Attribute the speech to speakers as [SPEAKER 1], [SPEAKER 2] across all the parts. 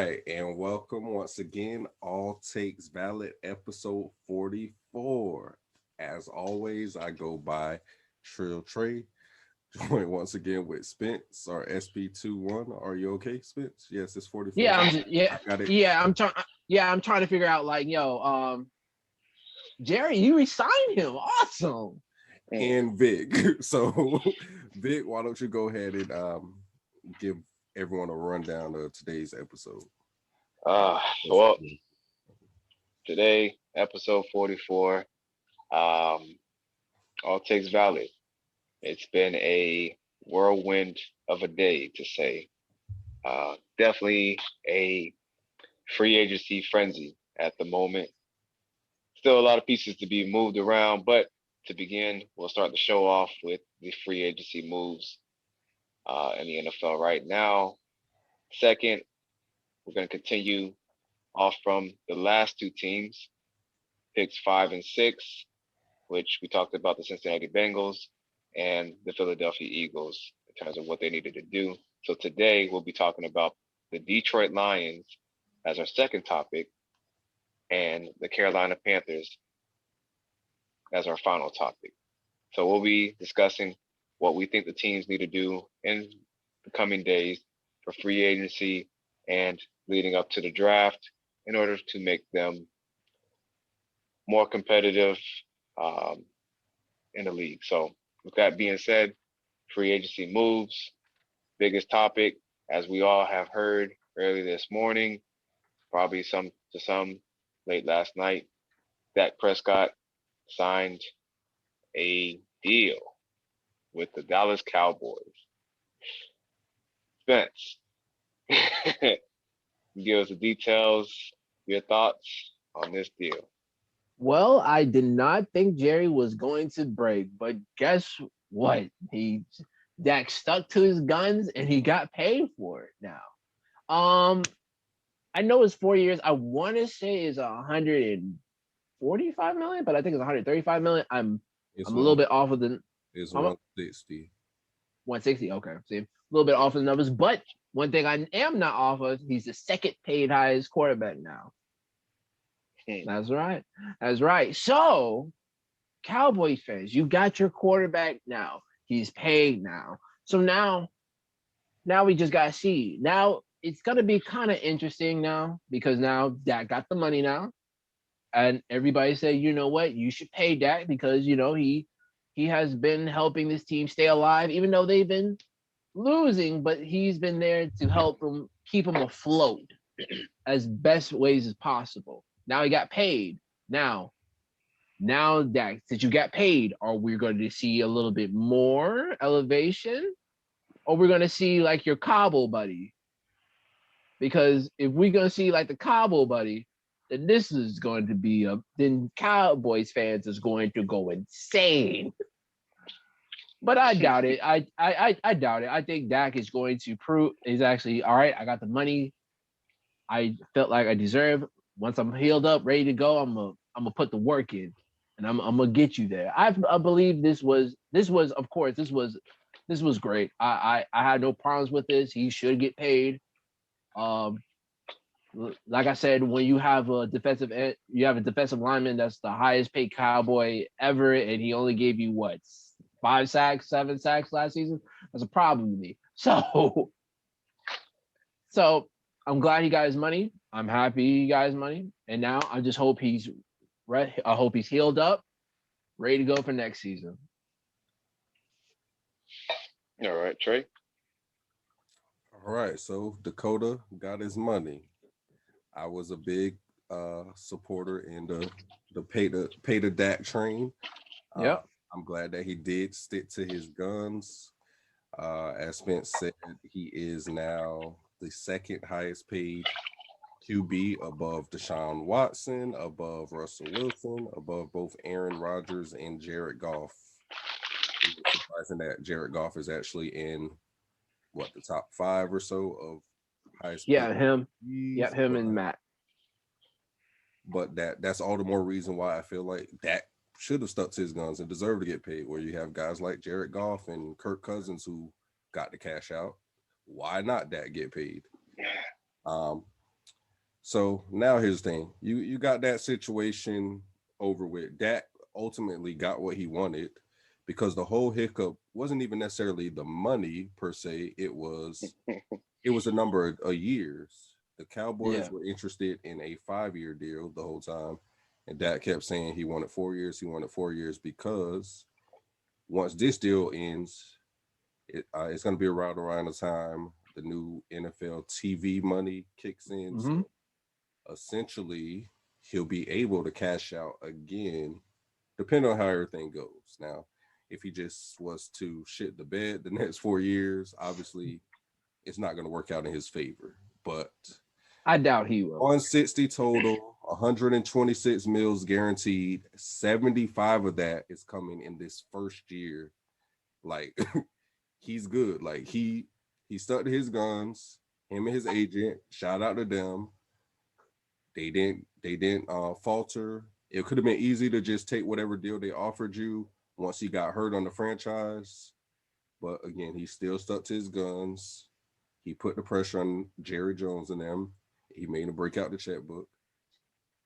[SPEAKER 1] right, and welcome once again, All Takes Valid, episode 44. As always, I go by Trill Trayy, joined once again with Spence, our SP21. Are you okay, Spence? Yes, it's 44.
[SPEAKER 2] Yeah, I'm just
[SPEAKER 1] I got it.
[SPEAKER 2] I'm trying to figure out like, Jerry, you resigned him. Awesome.
[SPEAKER 1] And Vic. So, Vic, why don't you go ahead and give everyone a rundown of today's episode?
[SPEAKER 3] Uh, well, today, episode 44, all takes valid. It's been a whirlwind of a day, to say. Definitely a free agency frenzy at the moment. Still a lot of pieces to be moved around, but to begin, we'll start the show off with the free agency moves in the NFL right now. Second, we're going to continue off from the last two teams, picks 5 and 6, which we talked about the Cincinnati Bengals and the Philadelphia Eagles in terms of what they needed to do. So today we'll be talking about the Detroit Lions as our second topic and the Carolina Panthers as our final topic. So we'll be discussing what we think the teams need to do in the coming days for free agency and leading up to the draft in order to make them more competitive um, in the league. So with that being said, free agency moves, biggest topic, as we all have heard early this morning, probably some late last night, Dak Prescott signed a deal with the Dallas Cowboys. Spence, give us the details, your thoughts on this deal.
[SPEAKER 2] Well, I did not think Jerry was going to break, but guess what? Dak stuck to his guns and he got paid for it now. I know it's 4 years. I want to say it's 145 million, but I think it's 135 million.
[SPEAKER 1] It's
[SPEAKER 2] I'm a little bit off of the
[SPEAKER 1] It's
[SPEAKER 2] how much?
[SPEAKER 1] 160.
[SPEAKER 2] 160. Okay, see, a little bit off of the numbers, but one thing I am not off of, he's the second paid highest quarterback now. That's right. That's right. So, Cowboys fans, you got your quarterback now. He's paid now. So now we just gotta see. Now it's gonna be kind of interesting now because now Dak got the money now, and everybody said, you know what, you should pay Dak because he has been helping this team stay alive, even though they've been losing, but he's been there to help them keep them afloat as best ways as possible. Now he got paid. Now that you got paid, are we going to see a little bit more elevation? Or we're going to see like your Cabo buddy? Because if we're going to see like the Cabo buddy, then this is going to be then Cowboys fans is going to go insane. But I doubt it. I doubt it. I think Dak is going to prove he's actually all right. I got the money. I felt like I deserve. Once I'm healed up, ready to go, I'm gonna put the work in, and I'm gonna get you there. I believe this was of course this was great. I had no problems with this. He should get paid. Um, like I said, when you have a defensive lineman that's the highest paid Cowboy ever, and he only gave you what 5 sacks, 7 sacks last season. That's a problem to me. So I'm glad he got his money. I'm happy he got his money, and now I just hope he's right. I hope he's healed up, ready to go for next season.
[SPEAKER 3] All right, Trey.
[SPEAKER 1] All right, so Dakota got his money. I was a big supporter in the pay the Dak train.
[SPEAKER 2] Yep.
[SPEAKER 1] I'm glad that he did stick to his guns. As Spence said, he is now the second highest paid QB above Deshaun Watson, above Russell Wilson, above both Aaron Rodgers and Jared Goff. It's surprising that Jared Goff is actually in the top 5 or so of highest paid.
[SPEAKER 2] Yeah, him.
[SPEAKER 1] QBs,
[SPEAKER 2] Yep, him and Matt.
[SPEAKER 1] But that's all the more reason why I feel like Dak should have stuck to his guns and deserved to get paid. Where you have guys like Jared Goff and Kirk Cousins who got the cash out. Why not Dak get paid? So now here's the thing. You got that situation over with. Dak ultimately got what he wanted because the whole hiccup wasn't even necessarily the money per se. It was a number of years. The Cowboys
[SPEAKER 2] Yeah.
[SPEAKER 1] were interested in a 5-year deal the whole time. And Dak kept saying he wanted 4 years. He wanted 4 years because once this deal ends, it's going to be around the time the new NFL TV money kicks in.
[SPEAKER 2] Mm-hmm.
[SPEAKER 1] So essentially, he'll be able to cash out again, depending on how everything goes. Now, if he just was to shit the bed the next 4 years, obviously it's not going to work out in his favor. But
[SPEAKER 2] I doubt he will.
[SPEAKER 1] 160 total, 126 mils guaranteed. 75 of that is coming in this first year. Like he's good. Like he stuck to his guns. Him and his agent. Shout out to them. They didn't falter. It could have been easy to just take whatever deal they offered you once he got hurt on the franchise. But again, he still stuck to his guns. He put the pressure on Jerry Jones and them. He made him break out the checkbook.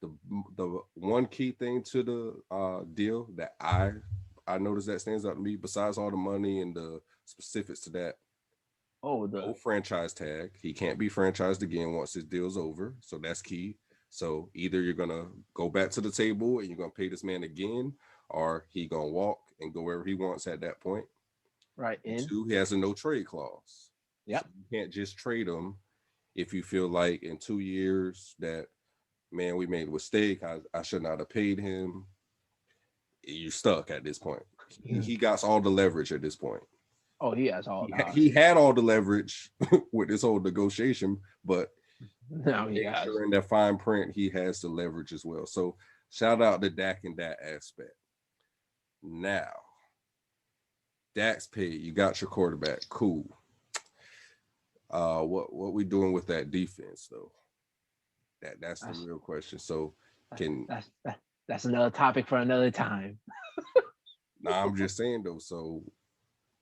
[SPEAKER 1] The one key thing to the deal that I noticed that stands out to me, besides all the money and the specifics to that, no franchise tag. He can't be franchised again once his deal's over. So that's key. So either you're gonna go back to the table and you're gonna pay this man again, or he gonna walk and go wherever he wants at that point.
[SPEAKER 2] Right. In.
[SPEAKER 1] 2, he has a no trade clause.
[SPEAKER 2] Yep.
[SPEAKER 1] So you can't just trade him if you feel like in 2 years that, man, we made a mistake. I should not have paid him. You're stuck at this point. He got all the leverage at this point.
[SPEAKER 2] Oh, he has all.
[SPEAKER 1] He had all the leverage with this whole negotiation, but
[SPEAKER 2] now he has.
[SPEAKER 1] in that fine print, he has the leverage as well. So shout out to Dak in that aspect. Now, Dak's paid. You got your quarterback. Cool. What we doing with that defense though? That's the real question. So
[SPEAKER 2] that's another topic for another time.
[SPEAKER 1] Nah, I'm just saying though. So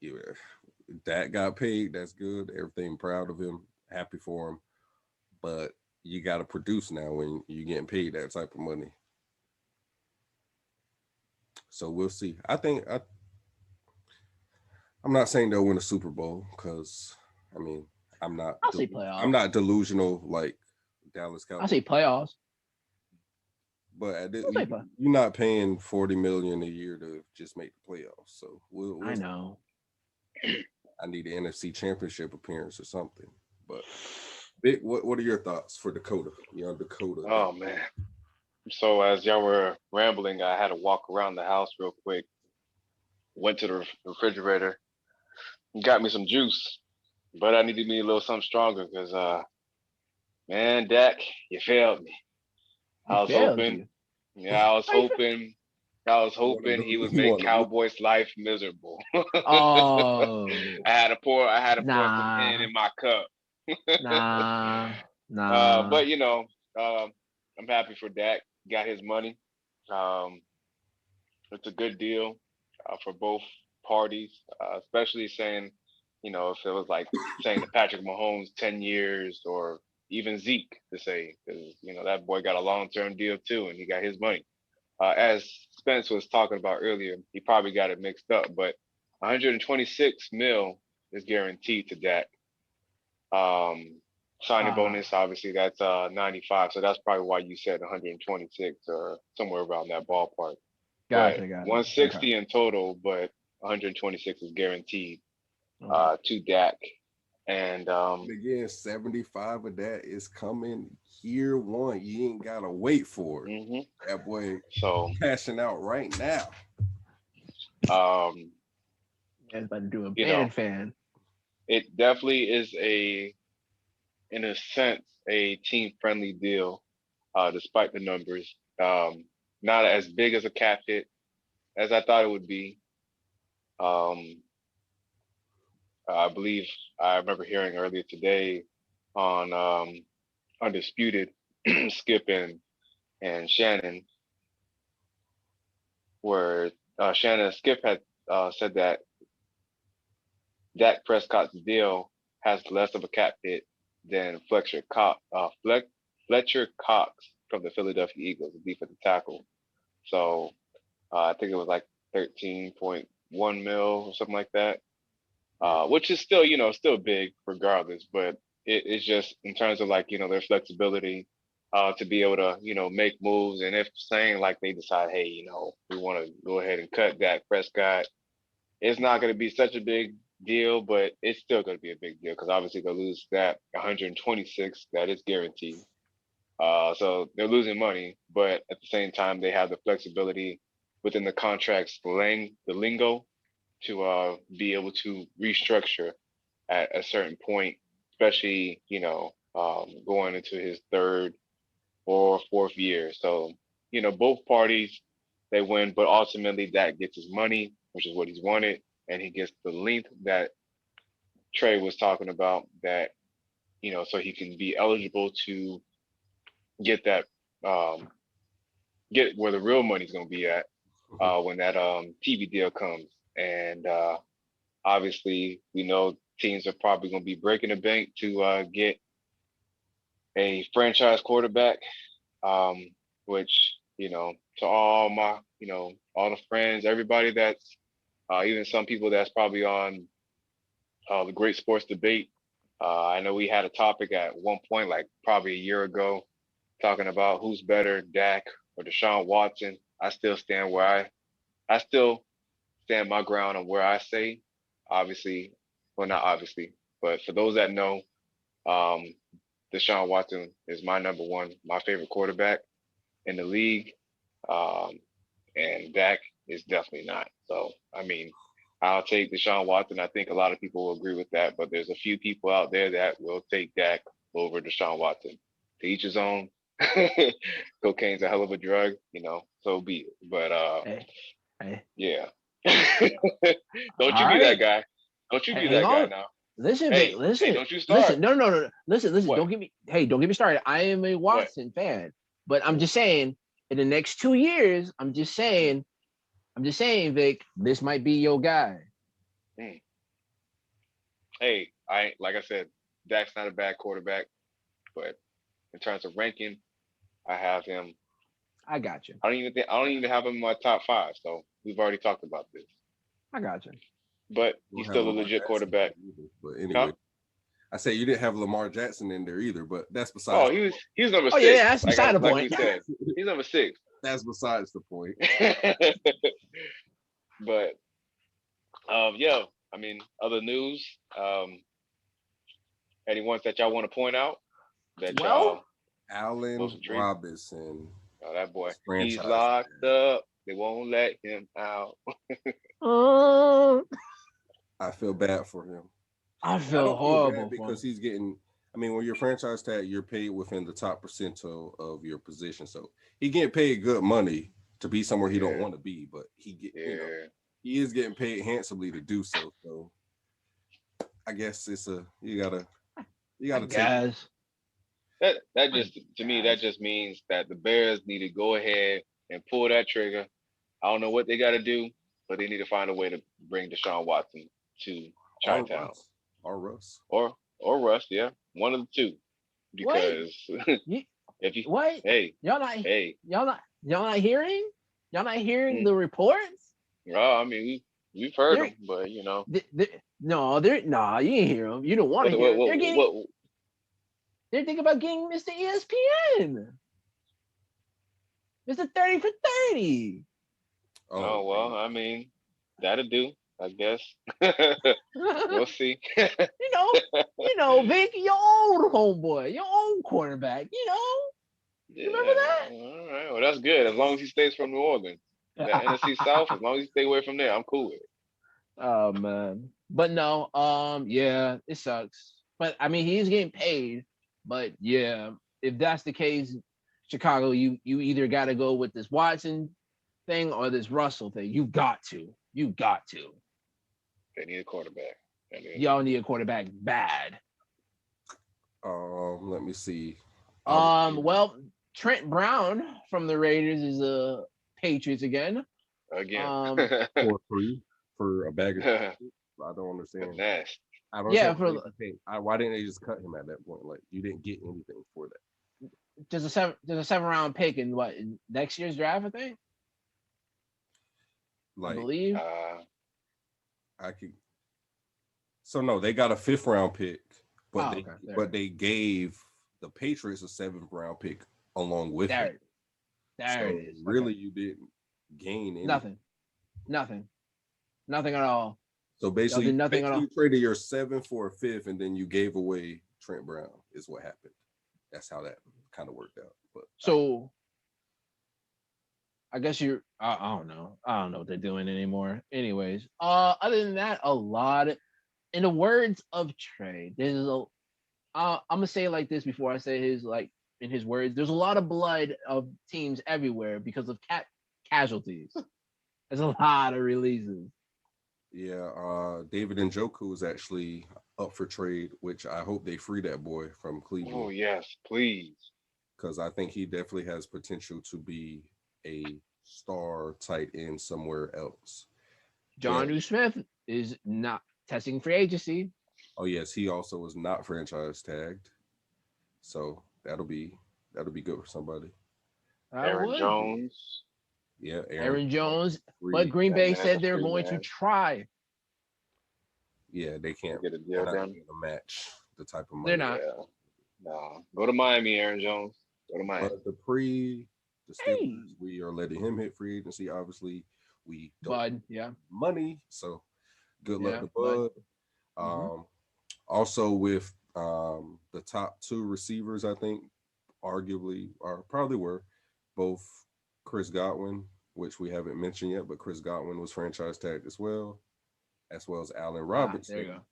[SPEAKER 1] yeah, Dak got paid. That's good. Everything proud of him. Happy for him. But you got to produce now when you're getting paid that type of money. So we'll see. I'm not saying they'll win a Super Bowl because I mean
[SPEAKER 2] I'll say playoffs.
[SPEAKER 1] I'm not delusional like Dallas Cowboys.
[SPEAKER 2] I'll say playoffs.
[SPEAKER 1] But you're not paying $40 million a year to just make the playoffs. So we'll
[SPEAKER 2] I know.
[SPEAKER 1] I need an NFC Championship appearance or something. But Vick, what are your thoughts for Dakota? Young Dakota.
[SPEAKER 3] Oh man. So as y'all were rambling, I had to walk around the house real quick. Went to the refrigerator, got me some juice, but I needed me a little something stronger because man, Dak, you failed me. I was hoping he would make Cowboys' life miserable.
[SPEAKER 2] Oh,
[SPEAKER 3] I had to pour some in my cup.
[SPEAKER 2] Nah.
[SPEAKER 3] But you know, I'm happy for Dak. Got his money. It's a good deal for both parties, especially saying, you know, if it was like saying to Patrick Mahomes 10 years or even Zeke to say, because, you know, that boy got a long-term deal too, and he got his money. As Spence was talking about earlier, he probably got it mixed up, but 126 mil is guaranteed to Dak. Signing bonus, obviously, that's 95, so that's probably why you said 126 or somewhere around that ballpark.
[SPEAKER 2] Gotcha.
[SPEAKER 3] 160 in total, but 126 is guaranteed to Dak. And
[SPEAKER 1] again, 75 of that is coming year one. You ain't gotta wait for it.
[SPEAKER 3] Mm-hmm.
[SPEAKER 1] That boy
[SPEAKER 3] so
[SPEAKER 1] cashing out right now.
[SPEAKER 2] Man's about to do a fan.
[SPEAKER 3] It definitely is in a sense, a team-friendly deal, despite the numbers. Not as big as a cap hit as I thought it would be. I believe I remember hearing earlier today on Undisputed, Skip and Shannon, where Shannon and Skip had said that Dak Prescott's deal has less of a cap hit than Fletcher Fletcher Cox from the Philadelphia Eagles, the defensive tackle. So I think it was like 13.1 mil or something like that, which is still, still big regardless. But it's just in terms of like, their flexibility to be able to, make moves. And if saying like they decide, hey, we want to go ahead and cut Dak Prescott, it's not going to be such a big deal, but it's still going to be a big deal because obviously they'll lose that 126 that is guaranteed. So they're losing money, but at the same time, they have the flexibility within the contract's the lingo to be able to restructure at a certain point, especially, going into his third or fourth year. So, both parties, they win, but ultimately Dak gets his money, which is what he's wanted, and he gets the length that Trey was talking about that, so he can be eligible to get that get where the real money's gonna be at when that TV deal comes. And obviously we know teams are probably gonna be breaking the bank to get a franchise quarterback, which, to all my, all the friends, everybody that's even some people that's probably on the Great Sports Debate. I know we had a topic at one point, like probably a year ago, talking about who's better, Dak or Deshaun Watson. I still stand I still stand my ground on where I say, obviously, well, not obviously, but for those that know, Deshaun Watson is my number one, my favorite quarterback in the league. And Dak is definitely not. So, I mean, I'll take Deshaun Watson. I think a lot of people will agree with that, but there's a few people out there that will take Dak over Deshaun Watson. To each his own. Cocaine's a hell of a drug, so be it. But
[SPEAKER 2] Hey.
[SPEAKER 3] yeah. Don't you be that guy. Don't you be that guy now.
[SPEAKER 2] Listen,
[SPEAKER 3] Hey,
[SPEAKER 2] listen.
[SPEAKER 3] Hey, don't you start.
[SPEAKER 2] Listen, no. Listen.
[SPEAKER 3] What?
[SPEAKER 2] Don't get me started. I am a Watson fan, but I'm just saying, in the next 2 years, I'm just saying, Vic, this might be your guy.
[SPEAKER 3] Hey, like I said, Dak's not a bad quarterback, but in terms of ranking, I have him.
[SPEAKER 2] I got you.
[SPEAKER 3] I don't even have him in my top 5. So we've already talked about this.
[SPEAKER 2] I got you.
[SPEAKER 3] But he's still a legit quarterback.
[SPEAKER 1] But anyway, I say you didn't have Lamar Jackson in there either, but that's besides.
[SPEAKER 3] Oh, he's number 6.
[SPEAKER 2] Yeah, that's beside the point.
[SPEAKER 3] Like we said, he's number 6.
[SPEAKER 1] That's besides the point.
[SPEAKER 3] But yeah, I mean, other news. Any ones that y'all want to point out?
[SPEAKER 1] Allen Robinson.
[SPEAKER 3] Oh, that boy. He's locked up. They won't let him out.
[SPEAKER 1] I feel bad for him.
[SPEAKER 2] I feel horrible
[SPEAKER 1] because he's getting. I mean, when you're franchise tag, you're paid within the top percentile of your position. So he getting paid good money to be somewhere he don't want to be, but he is getting paid handsomely to do so. So I guess it's you gotta take.
[SPEAKER 3] That just, to me, that just means that the Bears need to go ahead and pull that trigger. I don't know what they got to do, but they need to find a way to bring Deshaun Watson to Chi-Town.
[SPEAKER 1] Or Russ.
[SPEAKER 3] Or Russ, yeah. One of the two. Because if you hey,
[SPEAKER 2] y'all not hearing the reports?
[SPEAKER 3] Well, I mean, we've heard them, but
[SPEAKER 2] no, you ain't hear them. You don't want to hear them. They're thinking about getting Mr. ESPN. Mr. 30 for 30.
[SPEAKER 3] Oh, well, I mean, that'll do, I guess. We'll see.
[SPEAKER 2] you know, Vick, your old homeboy, your old quarterback,
[SPEAKER 3] Yeah.
[SPEAKER 2] Remember that?
[SPEAKER 3] All right. Well, that's good. As long as he stays from New Orleans. The NFC South, as long as he stay away from there, I'm cool with it.
[SPEAKER 2] Oh, man. But no, yeah, it sucks. But, I mean, he's getting paid. But, yeah, if that's the case, Chicago, you either got to go with this Watson thing or this Russell thing. You got to.
[SPEAKER 3] They need a quarterback.
[SPEAKER 2] Y'all need a quarterback bad.
[SPEAKER 1] Let me see.
[SPEAKER 2] Well, Trent Brown from the Raiders is a Patriots again.
[SPEAKER 1] For free for a bag of I don't understand.
[SPEAKER 3] Nasty.
[SPEAKER 1] I don't. Why didn't they just cut him at that point? Like you didn't get anything for that.
[SPEAKER 2] there's a 7 round pick in what in next year's draft, I think. I
[SPEAKER 1] Like
[SPEAKER 2] believe.
[SPEAKER 1] I could. So no, they got a 5th-round pick, but
[SPEAKER 2] Oh, okay.
[SPEAKER 1] they gave the Patriots a 7th-round pick along with it.
[SPEAKER 2] There it is.
[SPEAKER 1] Really,
[SPEAKER 2] Okay.
[SPEAKER 1] you didn't gain anything.
[SPEAKER 2] Nothing at all.
[SPEAKER 1] So
[SPEAKER 2] Y'all did nothing at all.
[SPEAKER 1] you traded your 7th for a 5th, and then you gave away Trent Brown. Is what happened. That's how that kind of worked out. But
[SPEAKER 2] So I guess you're. I don't know. I don't know what they're doing anymore. Anyways, other than that, a lot. In the words of Trey, there's a. I'm gonna say it like this before I say his like in his words. There's a lot of blood of teams everywhere because of casualties. There's a lot of releases.
[SPEAKER 1] yeah, David Njoku is actually up for trade, which I hope they free that boy from Cleveland.
[SPEAKER 3] Oh yes, please.
[SPEAKER 1] Because I think he definitely has potential to be a star tight end somewhere else.
[SPEAKER 2] John Smith is not testing free agency.
[SPEAKER 1] Oh yes, he also is not franchise tagged, so that'll be good for somebody.
[SPEAKER 3] Aaron Jones.
[SPEAKER 1] Yeah,
[SPEAKER 2] Aaron Jones.
[SPEAKER 1] free.
[SPEAKER 2] But Green Bay
[SPEAKER 3] man,
[SPEAKER 2] said they're
[SPEAKER 3] free,
[SPEAKER 2] going
[SPEAKER 3] man.
[SPEAKER 2] to try.
[SPEAKER 1] Yeah, they can't
[SPEAKER 3] Get a deal
[SPEAKER 1] they're not
[SPEAKER 3] done.
[SPEAKER 1] gonna match the type of money.
[SPEAKER 2] They're not.
[SPEAKER 3] Yeah. No. Go to Miami, Aaron Jones. Go to Miami.
[SPEAKER 1] But the Steelers, we are letting him hit free agency. Obviously, we don't
[SPEAKER 2] Bud,
[SPEAKER 1] have
[SPEAKER 2] yeah.
[SPEAKER 1] money, so good luck
[SPEAKER 2] Yeah,
[SPEAKER 1] to Bud.
[SPEAKER 2] Mhm.
[SPEAKER 1] Also with the top 2 receivers, I think arguably or probably were both Chris Godwin, which we haven't mentioned yet, but Chris Godwin was franchise tagged as well as Allen Robinson.
[SPEAKER 2] There you go.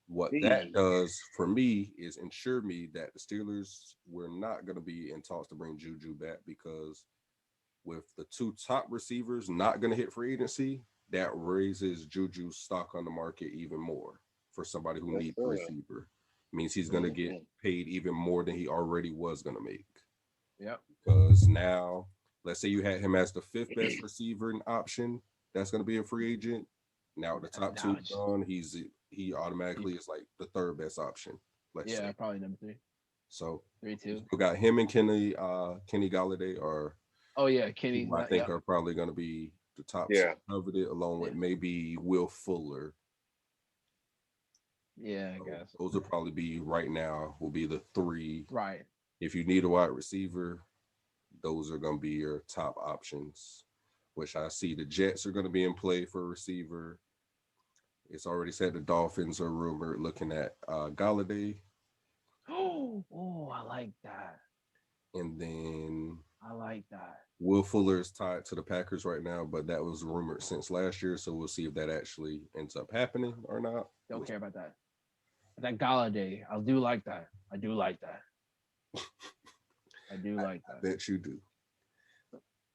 [SPEAKER 1] What that does for me is ensure me that the Steelers were not going to be in talks to bring Juju back, because with the 2 top receivers not going to hit free agency, that raises Juju's stock on the market even more for somebody who needs a receiver. Means he's going to get paid even more than he already was going to make.
[SPEAKER 2] Yep.
[SPEAKER 1] Because now, let's say you had him as the 5th best receiver in option, that's going to be a free agent. Now the top 2 gone, he automatically is like the 3rd best option. Let's say.
[SPEAKER 2] Probably number 3.
[SPEAKER 1] So
[SPEAKER 2] 3-2.
[SPEAKER 1] We got him and Kenny Galladay are.
[SPEAKER 2] Oh yeah, Kenny.
[SPEAKER 1] I think are probably going to be the top 2 coveted, along with maybe Will Fuller.
[SPEAKER 2] Yeah, I guess
[SPEAKER 1] those will probably be right now. Will be the 3.
[SPEAKER 2] Right.
[SPEAKER 1] If you need a wide receiver, those are going to be your top options. Which I see the Jets are going to be in play for a receiver. It's already said the Dolphins are rumored looking at Galladay.
[SPEAKER 2] Oh, I like that.
[SPEAKER 1] And then
[SPEAKER 2] I like that.
[SPEAKER 1] Will Fuller is tied to the Packers right now, but that was rumored since last year. So we'll see if that actually ends up happening or not.
[SPEAKER 2] Don't care about that. That Galladay, I do like that. I do like that. I
[SPEAKER 1] bet you do.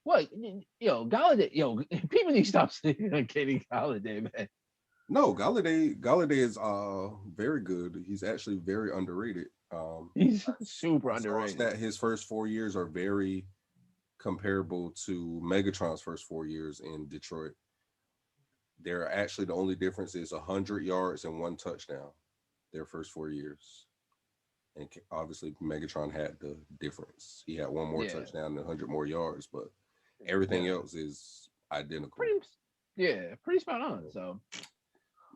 [SPEAKER 2] What? Yo, Galladay, people need to stop saying on Kenny Galladay, man.
[SPEAKER 1] No, Galladay is very good. He's actually very underrated.
[SPEAKER 2] He's super underrated.
[SPEAKER 1] That his first 4 years are very comparable to Megatron's first 4 years in Detroit. They're actually, the only difference is 100 yards and 1 touchdown their first 4 years. And obviously Megatron had the difference. He had 1 more touchdown and 100 more yards, but everything else is identical.
[SPEAKER 2] Pretty spot on. So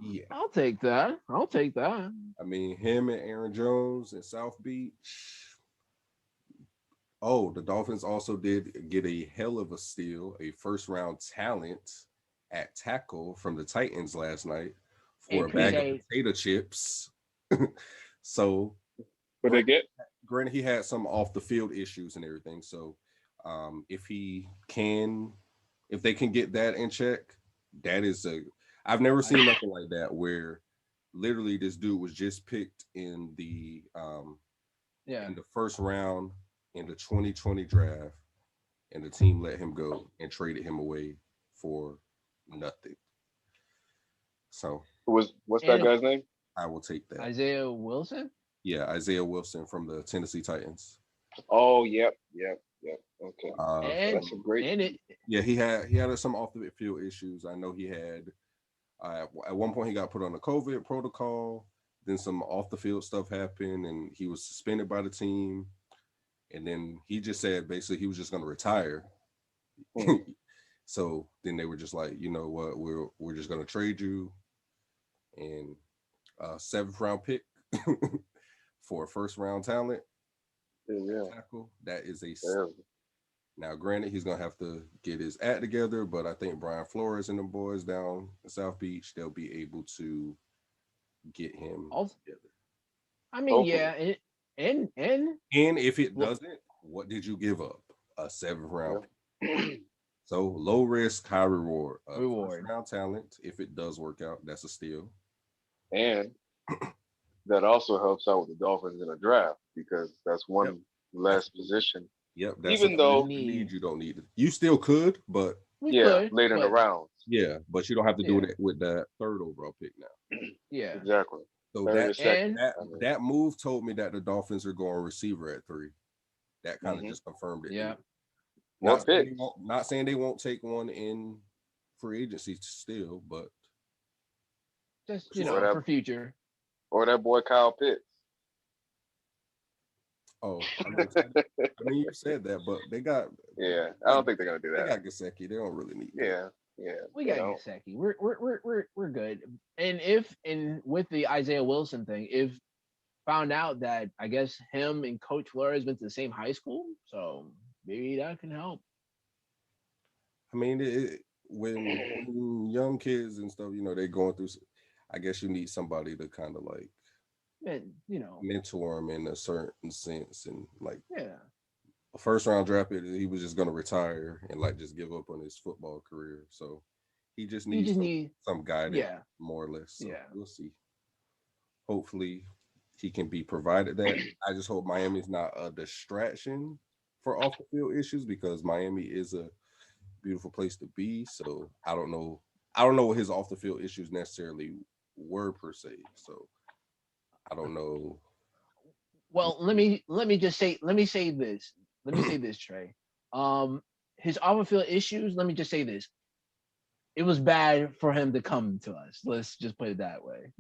[SPEAKER 1] yeah,
[SPEAKER 2] I'll take that.
[SPEAKER 1] I mean, him and Aaron Jones in South Beach. Oh, the Dolphins also did get a hell of a steal, a 1st-round talent at tackle from the Titans last night for a bag of potato chips. So,
[SPEAKER 3] what they get?
[SPEAKER 1] Granted, he had some off the field issues and everything. So, if they can get that in check, that is I've never seen nothing like that, where literally this dude was just picked in the in the 1st round in the 2020 draft, and the team let him go and traded him away for nothing. So
[SPEAKER 3] what's that guy's name?
[SPEAKER 1] I will take that.
[SPEAKER 2] Isaiah Wilson?
[SPEAKER 1] Yeah, Isaiah Wilson from the Tennessee Titans.
[SPEAKER 3] Oh, yep. Okay. That's a great.
[SPEAKER 1] He had some off the field issues. I know he had at one point he got put on the COVID protocol. Then some off the field stuff happened, and he was suspended by the team. And then he just said basically he was just going to retire. So then they were just like, you know what, we're just going to trade you and seventh round pick for a first round talent tackle. That is a now, granted, he's gonna have to get his act together, but I think Brian Flores and the boys down in South Beach, they'll be able to get him together.
[SPEAKER 2] I mean, yeah, and
[SPEAKER 1] if it doesn't, what did you give up? A seventh round pick. So low risk, high reward. First round talent. If it does work out, that's a steal.
[SPEAKER 4] And that also helps out with the Dolphins in a draft because that's one less position.
[SPEAKER 1] Yep.
[SPEAKER 4] That's even though
[SPEAKER 1] you don't need it. You still could, but
[SPEAKER 4] later in the rounds.
[SPEAKER 1] Yeah, but you don't have to do it with that third overall pick now.
[SPEAKER 2] Yeah,
[SPEAKER 4] exactly.
[SPEAKER 1] So that move told me that the Dolphins are going receiver at 3. That kind of just confirmed it.
[SPEAKER 2] Yeah.
[SPEAKER 1] Not saying they won't take one in free agency still, but
[SPEAKER 2] just for future.
[SPEAKER 4] Or that boy Kyle Pitts.
[SPEAKER 1] Oh, I mean, you said that, but they got.
[SPEAKER 4] Yeah, I don't think they're gonna do that.
[SPEAKER 1] They got Gesicki. They don't really need.
[SPEAKER 4] Yeah.
[SPEAKER 2] We got Gesicki. We're good. And with the Isaiah Wilson thing, if found out that I guess him and Coach Flores went to the same high school, so maybe that can help.
[SPEAKER 1] I mean, when young kids and stuff, they're going through. I guess you need somebody to kind of like.
[SPEAKER 2] And,
[SPEAKER 1] mentor him in a certain sense, and like a first round draft pick, he was just going to retire and like just give up on his football career. So he just needs some guidance, more or less. So we'll see. Hopefully, he can be provided that. I just hope Miami's not a distraction for off the field issues because Miami is a beautiful place to be. So I don't know what his off the field issues necessarily were per se. So. I don't know.
[SPEAKER 2] Well, let me say this, Trey. His off the field issues. Let me just say this. It was bad for him to come to us. Let's just put it that way.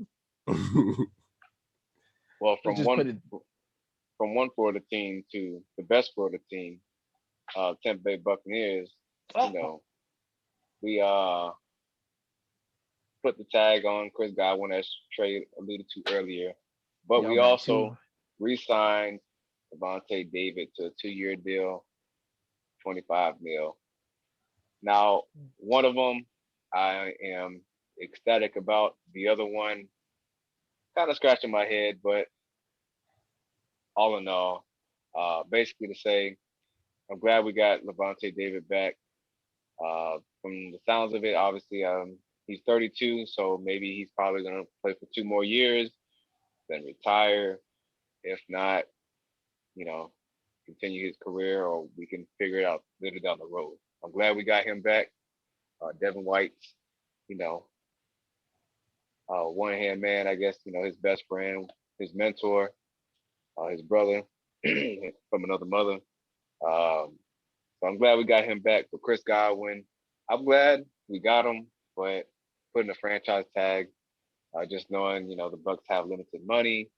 [SPEAKER 4] Well, from one Florida team to the best Florida team, Tampa Bay Buccaneers. We put the tag on Chris Godwin, as Trey alluded to earlier. But we also re-signed Lavonte David to a 2-year deal, $25 million. Now, one of them I am ecstatic about. The other one, kind of scratching my head, but all in all, basically to say, I'm glad we got Lavonte David back. From the sounds of it, obviously, he's 32, so maybe he's probably going to play for 2 more years. Then retire. If not, continue his career, or we can figure it out later down the road. I'm glad we got him back. Devin White, one-hand man, I guess, his best friend, his mentor, his brother from another mother. So I'm glad we got him back. For Chris Godwin, I'm glad we got him, but putting a franchise tag, just knowing, the Bucs have limited money.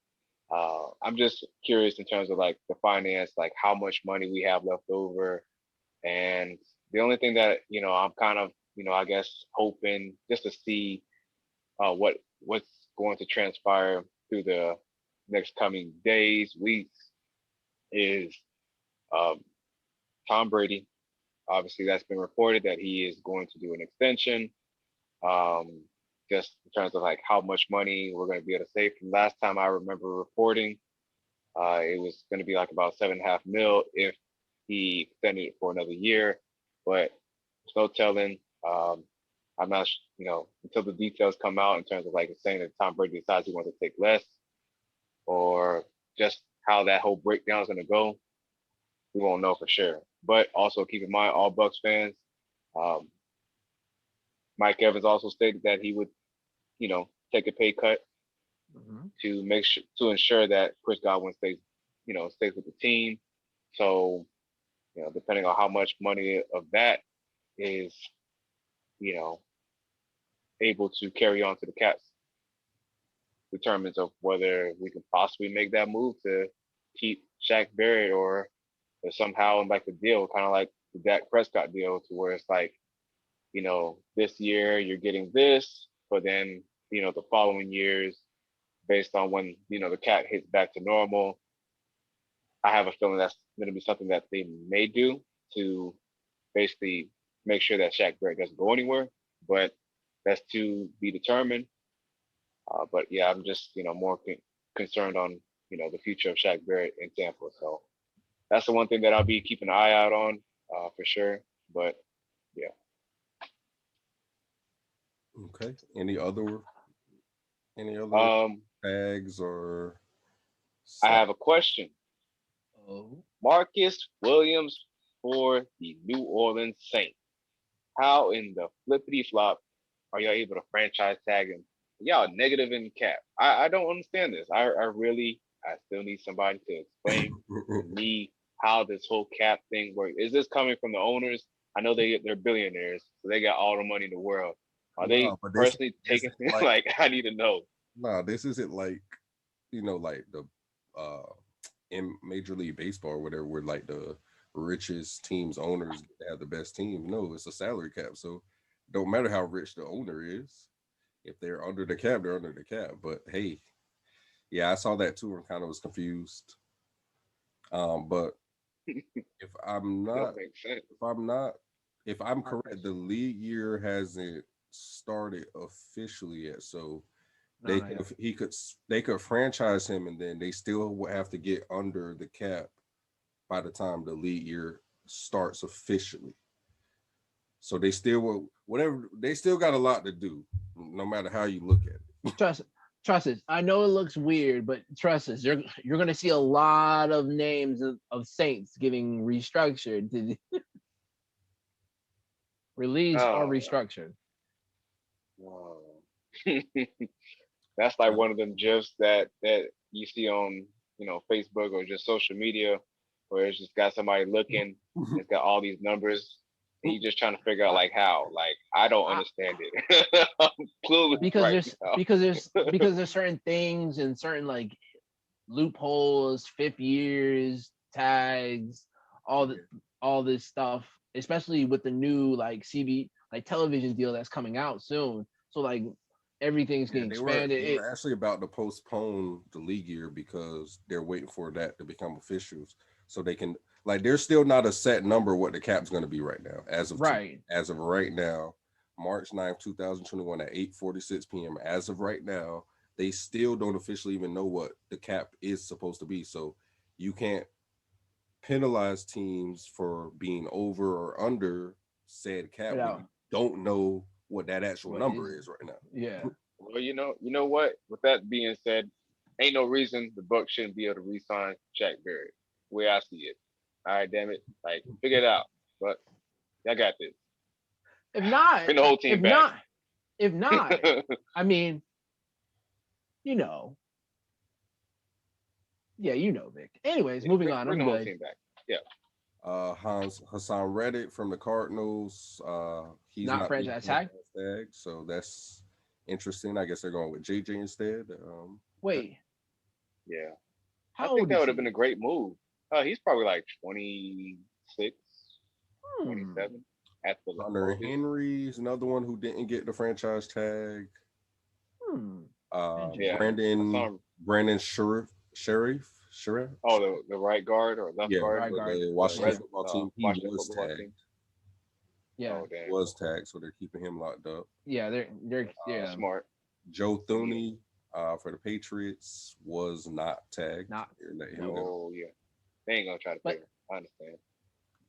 [SPEAKER 4] I'm just curious in terms of like the finance, like how much money we have left over. And the only thing that, I'm kind of, I guess hoping just to see what's going to transpire through the next coming days, weeks is Tom Brady. Obviously, that's been reported that he is going to do an extension. Just in terms of like how much money we're going to be able to save. From last time I remember reporting, it was going to be like about $7.5 million if he extended it for another year. But there's no telling. I'm not, until the details come out in terms of like saying that Tom Brady decides he wants to take less, or just how that whole breakdown is going to go, we won't know for sure. But also keep in mind, all Bucs fans, Mike Evans also stated that he would, take a pay cut to ensure that Chris Godwin stays with the team. So, depending on how much money of that is, able to carry on to the Cats, determines of whether we can possibly make that move to keep Shaq Barrett or But somehow in like the deal, kind of like the Dak Prescott deal, to where it's like, this year you're getting this, but then, the following years, based on when, the cap hits back to normal, I have a feeling that's going to be something that they may do to basically make sure that Shaq Barrett doesn't go anywhere. But that's to be determined. But yeah, I'm just, more concerned on, the future of Shaq Barrett in Tampa. So that's the one thing that I'll be keeping an eye out on for sure. But yeah.
[SPEAKER 1] Okay. Any other
[SPEAKER 4] Um,
[SPEAKER 1] tags or
[SPEAKER 4] I have a question.
[SPEAKER 2] Oh,
[SPEAKER 4] Marcus Williams for the New Orleans Saints. How in the flippity flop are y'all able to franchise tag him? Y'all negative in cap. I don't understand this. I still need somebody to explain to me how this whole cap thing works. Is this coming from the owners? I know they're billionaires, so they got all the money in the world. Are they
[SPEAKER 1] No, but
[SPEAKER 4] personally
[SPEAKER 1] this
[SPEAKER 4] taking
[SPEAKER 1] is
[SPEAKER 4] like I need to know.
[SPEAKER 1] nah, this isn't like like the uh in Major League Baseball or whatever, where like the richest teams owners have the best team. No, it's a salary cap. So don't matter how rich the owner is. If they're under the cap, they're under the cap. But hey, yeah, I saw that too and kind of was confused. But if I'm
[SPEAKER 4] That
[SPEAKER 1] not,
[SPEAKER 4] makes sense.
[SPEAKER 1] if I'm not, if I'm correct, the league year hasn't started officially yet. So
[SPEAKER 2] no, not yet.
[SPEAKER 1] they could franchise him and then they still would have to get under the cap by the time the league year starts officially. So they still will whatever they still got a lot to do, no matter how you look at it.
[SPEAKER 2] Trust, trust us. I know it looks weird, but trust us. You're gonna see a lot of names of Saints getting restructured, released or
[SPEAKER 4] Oh,
[SPEAKER 2] restructured.
[SPEAKER 4] wow. That's like one of them gifs that you see on Facebook or just social media, where it's just got somebody looking, it's got all these numbers, and you just trying to figure out like how. Like I don't
[SPEAKER 2] I,
[SPEAKER 4] understand it. I'm clueless
[SPEAKER 2] because
[SPEAKER 4] right
[SPEAKER 2] there's
[SPEAKER 4] now.
[SPEAKER 2] because there's because there's certain things and certain like loopholes, fifth years, tags, all the all this stuff, especially with the new like CB like television deal that's coming out soon. So like everything's
[SPEAKER 1] Yeah,
[SPEAKER 2] getting
[SPEAKER 1] they were
[SPEAKER 2] expanded.
[SPEAKER 1] they were actually about to postpone the league year because they're waiting for that to become officials, so they can like. There's still not a set number what the cap's going to be right now.
[SPEAKER 2] Right.
[SPEAKER 1] As of right now, March 9th, 2021 at 8:46 p.m. As of right now, they still don't officially even know what the cap is supposed to be. So you can't penalize teams for being over or under said cap when
[SPEAKER 2] Without
[SPEAKER 1] you don't know what that actual
[SPEAKER 2] what
[SPEAKER 1] number
[SPEAKER 2] is
[SPEAKER 1] is right now.
[SPEAKER 2] yeah.
[SPEAKER 4] Well, you know what? With that being said, ain't no reason the Bucks shouldn't be able to re-sign Shaq Barrett. The way I see it. All right, damn it. Like, figure it out. But I got this.
[SPEAKER 2] If not,
[SPEAKER 4] Bring the whole
[SPEAKER 2] if
[SPEAKER 4] team back.
[SPEAKER 2] not, if not, I mean, you know, yeah, Vic. Anyways,
[SPEAKER 4] Yeah,
[SPEAKER 2] moving on.
[SPEAKER 4] bring
[SPEAKER 2] I'm
[SPEAKER 4] the whole
[SPEAKER 2] good.
[SPEAKER 4] team back. Yeah.
[SPEAKER 1] Hassan Reddick from the Cardinals. He's
[SPEAKER 2] Not
[SPEAKER 1] not being
[SPEAKER 2] franchise tag.
[SPEAKER 1] franchise tagged, so that's interesting. I guess they're going with JJ instead.
[SPEAKER 2] Wait,
[SPEAKER 4] Yeah. I
[SPEAKER 2] how
[SPEAKER 4] think
[SPEAKER 2] old
[SPEAKER 4] that
[SPEAKER 2] is
[SPEAKER 4] would have been a
[SPEAKER 2] he?
[SPEAKER 4] great move. He's probably like 26,
[SPEAKER 2] Hmm.
[SPEAKER 4] 27 at the
[SPEAKER 1] Hunter
[SPEAKER 4] oldest.
[SPEAKER 1] Henry's another one who didn't get the franchise tag.
[SPEAKER 2] Hmm.
[SPEAKER 4] Yeah.
[SPEAKER 2] Interesting.
[SPEAKER 4] I saw
[SPEAKER 1] Brandon
[SPEAKER 4] him.
[SPEAKER 1] Brandon Sheriff.
[SPEAKER 4] Oh, the right guard or left
[SPEAKER 1] Yeah,
[SPEAKER 4] guard
[SPEAKER 2] Right
[SPEAKER 1] for
[SPEAKER 2] guard.
[SPEAKER 1] the
[SPEAKER 4] for the
[SPEAKER 1] Washington
[SPEAKER 2] Yeah.
[SPEAKER 1] football team. He
[SPEAKER 4] Washington
[SPEAKER 1] was
[SPEAKER 4] football
[SPEAKER 1] tagged.
[SPEAKER 4] team.
[SPEAKER 2] Yeah.
[SPEAKER 4] Oh, damn.
[SPEAKER 1] Was tagged, so they're keeping him locked up.
[SPEAKER 2] Yeah. They're yeah.
[SPEAKER 4] Smart.
[SPEAKER 1] Joe Thuney for the Patriots was not tagged.
[SPEAKER 2] Not.
[SPEAKER 1] They let him
[SPEAKER 2] Nope.
[SPEAKER 1] go.
[SPEAKER 4] Oh, yeah. They ain't gonna try to pay
[SPEAKER 2] But
[SPEAKER 4] him. I understand.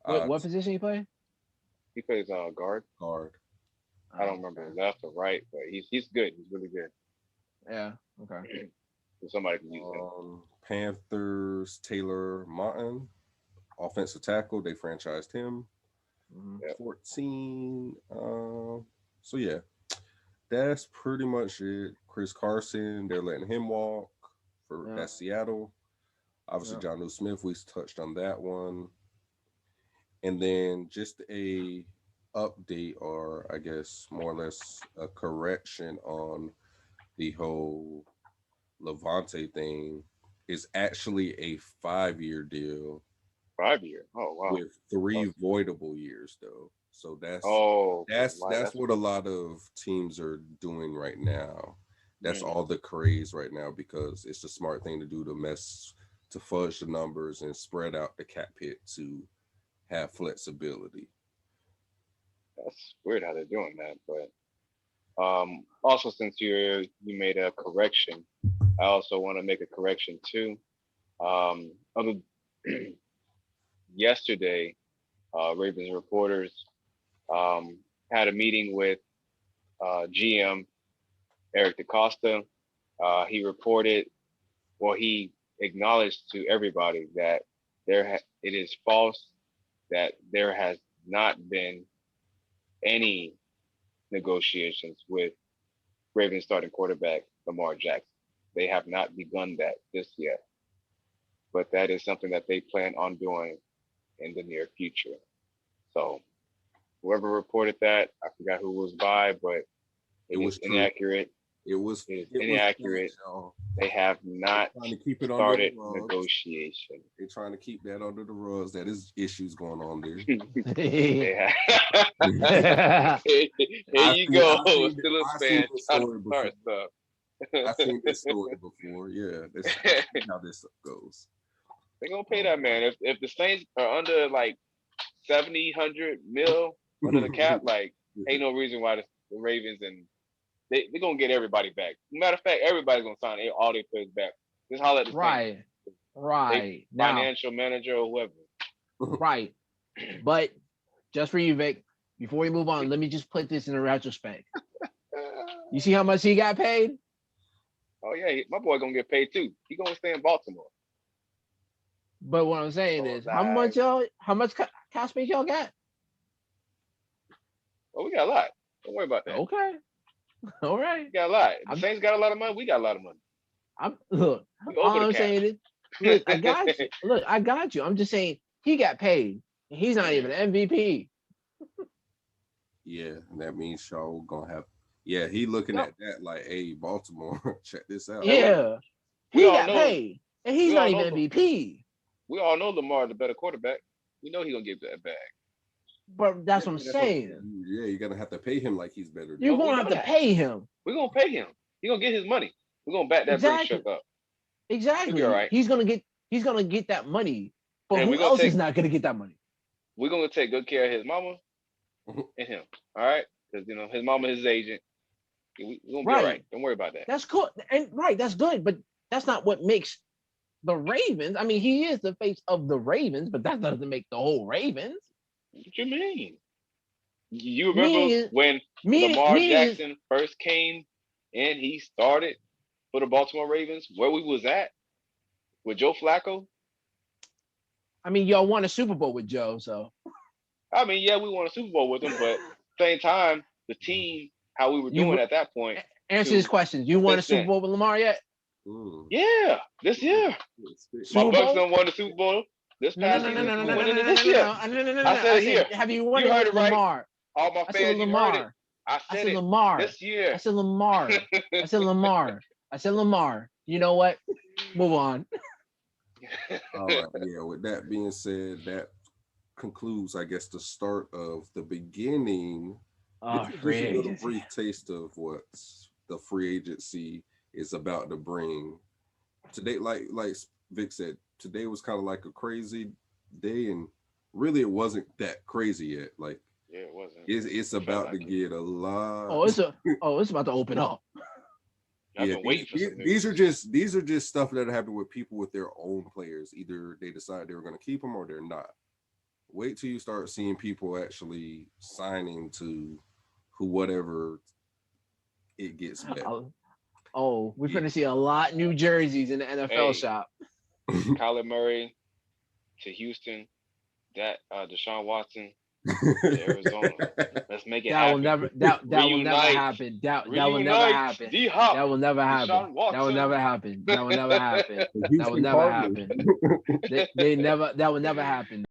[SPEAKER 1] Uh,
[SPEAKER 2] what position he play?
[SPEAKER 4] He plays guard.
[SPEAKER 1] guard.
[SPEAKER 4] I don't remember left or right, but he's good. He's really good.
[SPEAKER 2] Yeah. Okay.
[SPEAKER 4] So somebody can use him.
[SPEAKER 1] Panthers Taylor Martin, offensive tackle. They franchised him.
[SPEAKER 2] Mm-hmm.
[SPEAKER 4] Yep.
[SPEAKER 1] 14. So yeah, that's pretty much it. Chris Carson, they're letting him walk for
[SPEAKER 2] Yeah.
[SPEAKER 1] at Seattle. Obviously,
[SPEAKER 2] Yeah.
[SPEAKER 1] John Smith, we touched on that one. And then just a update, or I guess more or less a correction on the whole Levante thing, is actually a 5-year deal
[SPEAKER 4] 5-year. Oh wow.
[SPEAKER 1] with 3 voidable years though. So that's
[SPEAKER 4] Oh,
[SPEAKER 1] that's
[SPEAKER 4] wow,
[SPEAKER 1] that's what a lot of teams are doing right now. That's
[SPEAKER 4] Mm.
[SPEAKER 1] all the craze right now because it's the smart thing to do to fudge the numbers and spread out the cap hit to have flexibility.
[SPEAKER 4] That's weird how they're doing that. But also since you made a correction, I also want to make a correction too. Other yesterday, Ravens reporters had a meeting with GM Eric DaCosta. He reported, well, he acknowledged to everybody that it is false that there has not been any negotiations with Ravens starting quarterback Lamar Jackson. They have not begun that just yet, but that is something that they plan on doing in the near future. So whoever reported that, I forgot who was by, but
[SPEAKER 1] It was true.
[SPEAKER 4] inaccurate.
[SPEAKER 1] It was
[SPEAKER 4] inaccurate.
[SPEAKER 1] y'all.
[SPEAKER 4] They have not
[SPEAKER 1] Trying to keep it
[SPEAKER 4] started
[SPEAKER 1] under the rugs.
[SPEAKER 4] negotiation.
[SPEAKER 1] They're trying to keep that under the rugs. That is issues going on there.
[SPEAKER 4] They have- Here you go, Steelers fans trying to start stuff.
[SPEAKER 1] I've seen this story before. Yeah, that's how this goes.
[SPEAKER 4] They're gonna pay that man. If the Saints are under like 70, 100 mil under the cap, like ain't no reason why the Ravens and they're gonna get everybody back. Matter of fact, everybody's gonna sign all their players back. Just holler at the
[SPEAKER 2] Right. Right. Now,
[SPEAKER 4] financial manager or whoever.
[SPEAKER 2] right. But just for you, Vic, before we move on, let me just put this in a retrospect. You see how much he got paid?
[SPEAKER 4] Oh yeah, my boy gonna get paid too. He gonna stay in Baltimore.
[SPEAKER 2] But what I'm saying is, how much cap space y'all got?
[SPEAKER 4] Well, we got a lot. Don't worry about that.
[SPEAKER 2] Okay. All right.
[SPEAKER 4] We got a lot. The Saints got a lot of money. We got a lot of money.
[SPEAKER 2] Look. All I'm saying is, look, I got you. Look, I got you. I'm just saying he got paid. He's not even an MVP.
[SPEAKER 1] Yeah, that means Shaw gonna have. Yeah, he looking at that like, hey, Baltimore, check this out.
[SPEAKER 2] Yeah, he got paid, and he's not even MVP.
[SPEAKER 4] We all know Lamar is the better quarterback. We know he's gonna get that bag.
[SPEAKER 2] But that's what I'm saying.
[SPEAKER 1] Yeah, you're gonna have to pay him like he's better.
[SPEAKER 2] You're gonna have to pay him.
[SPEAKER 4] We're gonna pay him. He's gonna get his money. We're gonna back that big truck up.
[SPEAKER 2] Exactly.
[SPEAKER 4] All right.
[SPEAKER 2] He's gonna get that money. But who else is not gonna get that money?
[SPEAKER 4] We're gonna take good care of his mama and him. All right, because his mama is his agent. We're gonna be all right. Don't worry about that.
[SPEAKER 2] That's cool. And that's good. But that's not what makes the Ravens. I mean, he is the face of the Ravens, but that doesn't make the whole Ravens.
[SPEAKER 4] What you mean? You remember when Lamar Jackson first came and he started for the Baltimore Ravens, where we was at with Joe Flacco?
[SPEAKER 2] I mean, y'all won a Super Bowl with Joe, so.
[SPEAKER 4] I mean, yeah, we won a Super Bowl with him, but at the same time, the team, how we were doing at that point.
[SPEAKER 2] Answer this question. You won a Super Bowl with Lamar yet?
[SPEAKER 4] Yeah, this year. My Bucks done won the Super Bowl. This past season, this year. I said it here.
[SPEAKER 2] Have you won it with Lamar?
[SPEAKER 4] All my fans, you heard it. I said
[SPEAKER 2] Lamar.
[SPEAKER 4] This year.
[SPEAKER 2] I said Lamar. I said Lamar. I said Lamar. You know what? Move on.
[SPEAKER 1] All right. Yeah. With that being said, that concludes, I guess, the start of the beginning.
[SPEAKER 2] Free agency.
[SPEAKER 1] A little brief taste of what the free agency is about to bring. Today, like Vic said, today was kind of like a crazy day, and really it wasn't that crazy yet. Like,
[SPEAKER 4] yeah, it wasn't.
[SPEAKER 1] It's about to get a lot.
[SPEAKER 2] It's about to open up.
[SPEAKER 1] Yeah, these are just stuff that happened with people with their own players. Either they decide they were going to keep them or they're not. Wait till you start seeing people actually signing to whatever it gets better.
[SPEAKER 2] We're going to see a lot new jerseys in the NFL shop.
[SPEAKER 4] Kyler Murray to Houston, that Deshaun Watson to Arizona. Let's make it happen.
[SPEAKER 2] That will never happen. That will never happen. That will never happen. That will never happen. That will never happen. That will never happen. That will never happen.